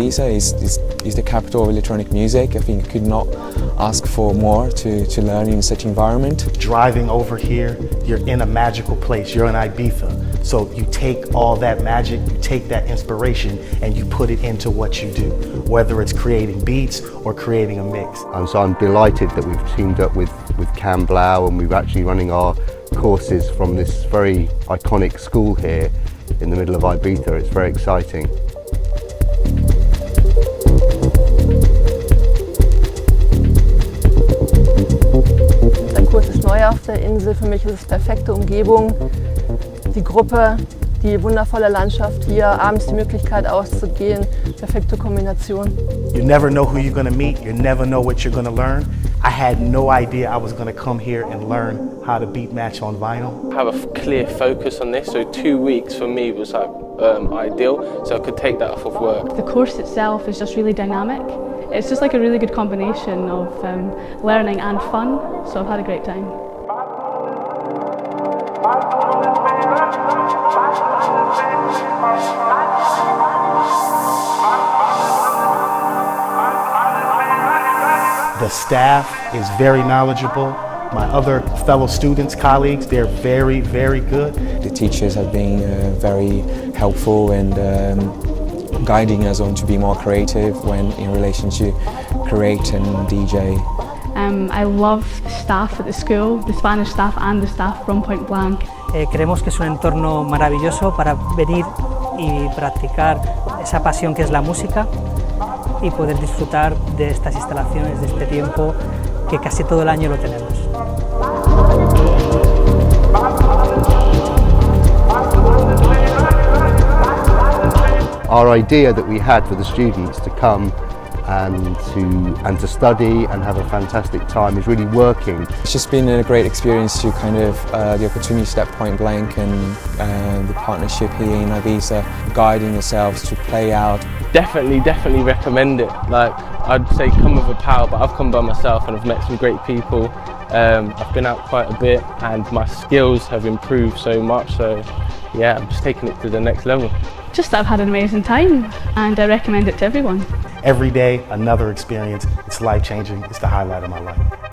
Ibiza is the capital of electronic music. I think you could not ask for more to learn in such environment. Driving over here, you're in a magical place. You're in Ibiza. So you take all that magic, you take that inspiration, and you put it into what you do, whether it's creating beats or creating a mix. And so I'm delighted that we've teamed up with Cam Blau, and we're actually running our courses from this very iconic school here in the middle of Ibiza. It's very exciting. Der Kurs ist neu auf der Insel. Für mich ist es perfekte Umgebung. Die Gruppe, die wundervolle Landschaft hier, abends die Möglichkeit auszugehen, perfekte Kombination. You never know who you're going to meet, you never know what you're going to learn. I had no idea I was going to come here and learn how to beat match on vinyl. I have a clear focus on this, so 2 weeks for me was like ideal, so I could take that off of work. The course itself is just really dynamic. It's just like a really good combination of learning and fun, so I've had a great time. The staff is very knowledgeable. My other fellow students, colleagues, they're very, very good. The teachers have been very helpful and guiding us on to be more creative when in relation to create and DJ. I love the staff at the school, the Spanish staff and the staff from Point Blank. Creemos que es un entorno maravilloso para venir y practicar esa pasión que es la música y poder disfrutar de estas instalaciones, de este tiempo que casi todo el año lo tenemos. Our idea that we had for the students to come and to study and have a fantastic time is really working. It's just been a great experience to kind of the opportunity to step Point Blank and the partnership here in Ibiza, guiding yourselves to play out. Definitely recommend it. Like, I'd say come with a pal, but I've come by myself and I've met some great people. I've been out quite a bit and my skills have improved so much, so yeah, I'm just taking it to the next level. Just that I've had an amazing time and I recommend it to everyone. Every day, another experience. It's life-changing. It's the highlight of my life.